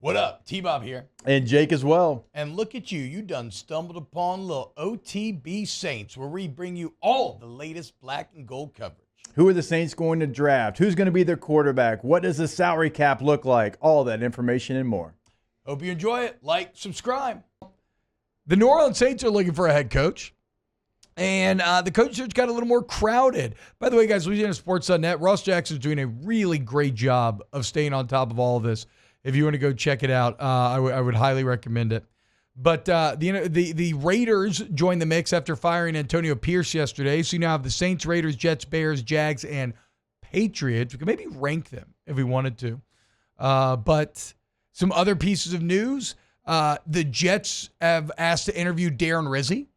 What up? T-Bob here. And Jake as well. And look at you. You done stumbled upon little OTB Saints, where we bring you all the latest black and gold coverage. Who are the Saints going to draft? Who's going to be their quarterback? What does the salary cap look like? All that information and more. Hope you enjoy it. Like, subscribe. The New Orleans Saints are looking for a head coach. And the coach search got a little more crowded. By the way, guys, LouisianaSports.net, Ross Jackson's doing a really great job of staying on top of all of this. If you want to go check it out, I would highly recommend it. But the Raiders joined the mix after firing Antonio Pierce yesterday. So you now have the Saints, Raiders, Jets, Bears, Jags, and Patriots. We could maybe rank them if we wanted to. But some other pieces of news. The Jets have asked to interview Darren Rizzi.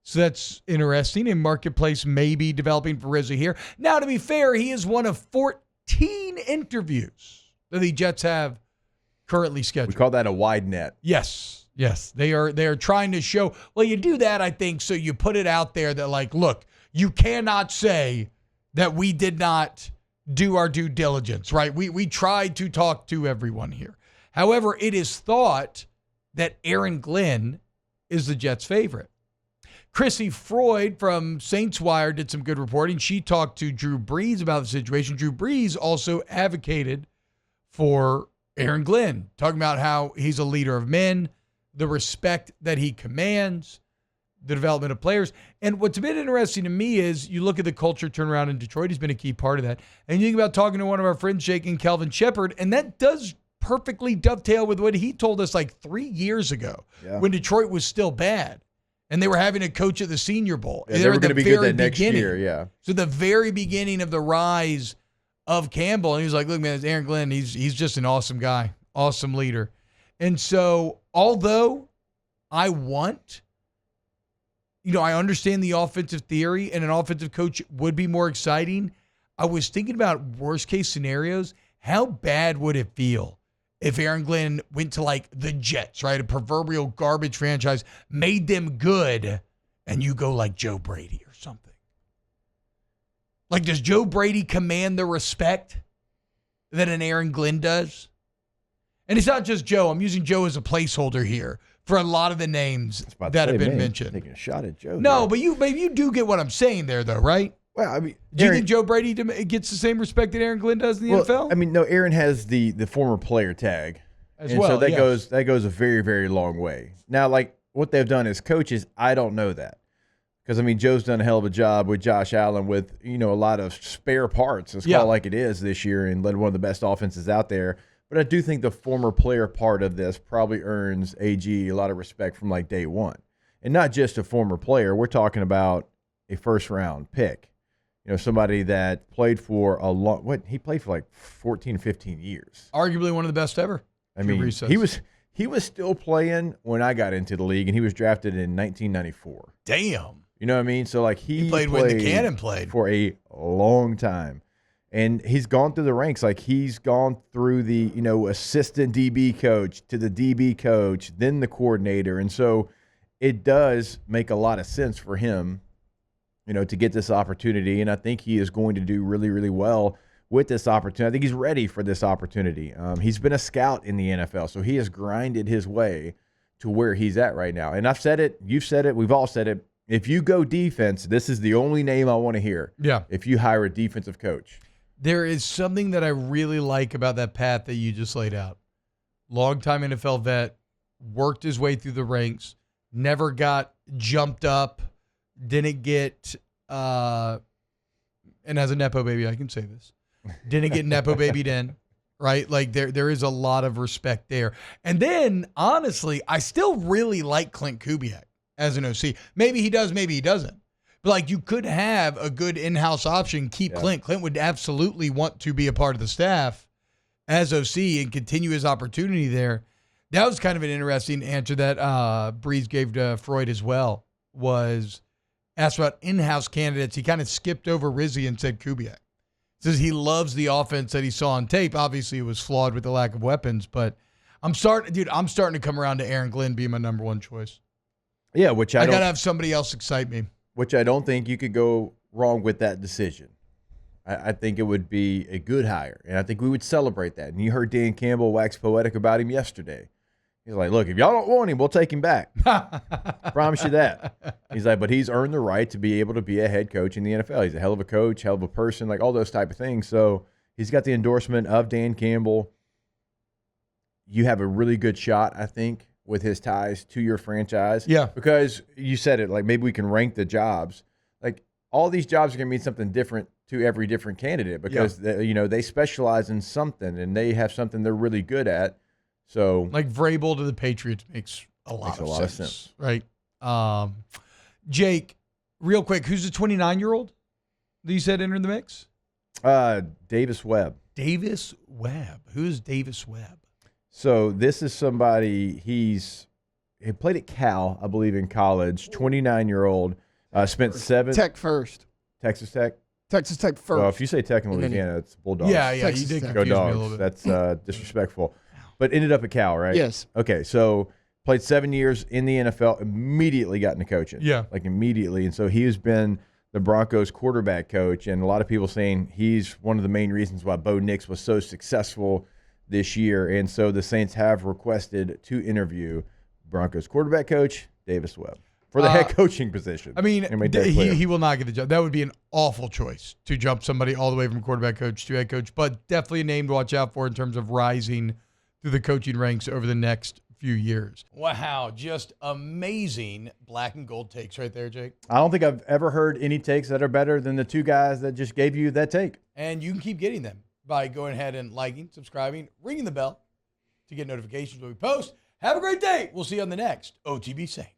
So that's interesting. A marketplace may be developing for Rizzi here. Now, to be fair, he is one of 14 interviews that the Jets have currently scheduled. We call that a wide net. Yes. They are trying to show, well, you do that, I think, so you put it out there that, like, look, you cannot say that we did not do our due diligence, right? We tried to talk to everyone here. However, it is thought that Aaron Glenn is the Jets' favorite. Chrissy Freud from Saints Wire did some good reporting. She talked to Drew Brees about the situation. Drew Brees also advocated for Aaron Glenn, talking about how he's a leader of men, the respect that he commands, the development of players. And what's a bit interesting to me is you look at the culture turnaround in Detroit. He's been a key part of that. And you think about talking to one of our friends, Jake and Kelvin Shepard, and that does perfectly dovetail with what he told us like 3 years ago when Detroit was still bad. And they were having a coach at the Senior Bowl. Yeah, they were going to be good that next year, yeah. So the very beginning of the rise of Campbell, and he was like, look, man, it's Aaron Glenn. He's just an awesome guy, awesome leader. And so although I understand the offensive theory, and an offensive coach would be more exciting, I was thinking about worst case scenarios. How bad would it feel if Aaron Glenn went to like the Jets, right? A proverbial garbage franchise, made them good, and you go like Joe Brady or something. Like, does Joe Brady command the respect that an Aaron Glenn does? And it's not just Joe. I'm using Joe as a placeholder here for a lot of the names that have been mentioned. Taking a shot at Joe. No, but you do get what I'm saying there, though, right? Well, I mean, do you think Joe Brady gets the same respect that Aaron Glenn does in the NFL? I mean, no. Aaron has the former player tag, as well. So that goes a very, very long way. Now, like what they've done as coaches, I don't know that, because I mean, Joe's done a hell of a job with Josh Allen with a lot of spare parts. It's called like it is this year, and led one of the best offenses out there. But I do think the former player part of this probably earns AG a lot of respect from like day one, and not just a former player. We're talking about a first-round pick. Somebody that played for he played for like 14, 15 years. Arguably one of the best ever. I mean, he was still playing when I got into the league, and he was drafted in 1994. Damn. You know what I mean? So like he played when the Cannon played for a long time. And he's gone through the ranks. Like he's gone through the, assistant DB coach to the DB coach, then the coordinator. And so it does make a lot of sense for him, to get this opportunity. And I think he is going to do really, really well with this opportunity. I think he's ready for this opportunity. He's been a scout in the NFL, so he has grinded his way to where he's at right now. And I've said it, you've said it, we've all said it. If you go defense, this is the only name I want to hear. Yeah. If you hire a defensive coach. There is something that I really like about that path that you just laid out. Longtime NFL vet, worked his way through the ranks, never got jumped up, didn't get, and as a Nepo baby, I can say this, didn't get Nepo babied in, right? Like there is a lot of respect there. And then, honestly, I still really like Clint Kubiak as an OC. Maybe he does, maybe he doesn't. But like you could have a good in-house option, keep Clint. Clint would absolutely want to be a part of the staff as OC and continue his opportunity there. That was kind of an interesting answer that Brees gave to Freud as well, was asked about in-house candidates. He kind of skipped over Rizzi and said Kubiak. Says he loves the offense that he saw on tape. Obviously, it was flawed with the lack of weapons, but I'm starting to come around to Aaron Glenn being my number one choice. Yeah, which I got to have somebody else excite me. Which I don't think you could go wrong with that decision. I think it would be a good hire, and I think we would celebrate that. And you heard Dan Campbell wax poetic about him yesterday. He's like, look, if y'all don't want him, we'll take him back. Promise you that. He's like, but he's earned the right to be able to be a head coach in the NFL. He's a hell of a coach, hell of a person, like all those type of things. So he's got the endorsement of Dan Campbell. You have a really good shot, I think, with his ties to your franchise. Yeah. Because you said it, like maybe we can rank the jobs. Like all these jobs are going to mean something different to every different candidate because they specialize in something and they have something they're really good at. So like Vrabel to the Patriots makes a lot of sense. Right? Jake, real quick, who's the 29-year-old that you said entered the mix? Davis Webb. Davis Webb. Who's Davis Webb? So this is somebody, he played at Cal, I believe, in college, 29-year-old, spent Tech first. Texas Tech? Texas Tech first. Well, if you say Tech in Louisiana, it's Bulldogs. Yeah, Texas you did Tech. Go confuse me a little Dogs. bit. That's disrespectful. But ended up at Cal, right? Yes. Okay, so played 7 years in the NFL, immediately got into coaching. Yeah. Like immediately. And so he has been the Broncos quarterback coach, and a lot of people saying he's one of the main reasons why Bo Nix was so successful this year. And so the Saints have requested to interview Broncos quarterback coach Davis Webb for the head coaching position. I mean, he will not get the job. That would be an awful choice to jump somebody all the way from quarterback coach to head coach, but definitely a name to watch out for in terms of rising through the coaching ranks over the next few years. Wow, just amazing black and gold takes right there, Jake. I don't think I've ever heard any takes that are better than the two guys that just gave you that take. And you can keep getting them by going ahead and liking, subscribing, ringing the bell to get notifications when we post. Have a great day. We'll see you on the next OTB Saints.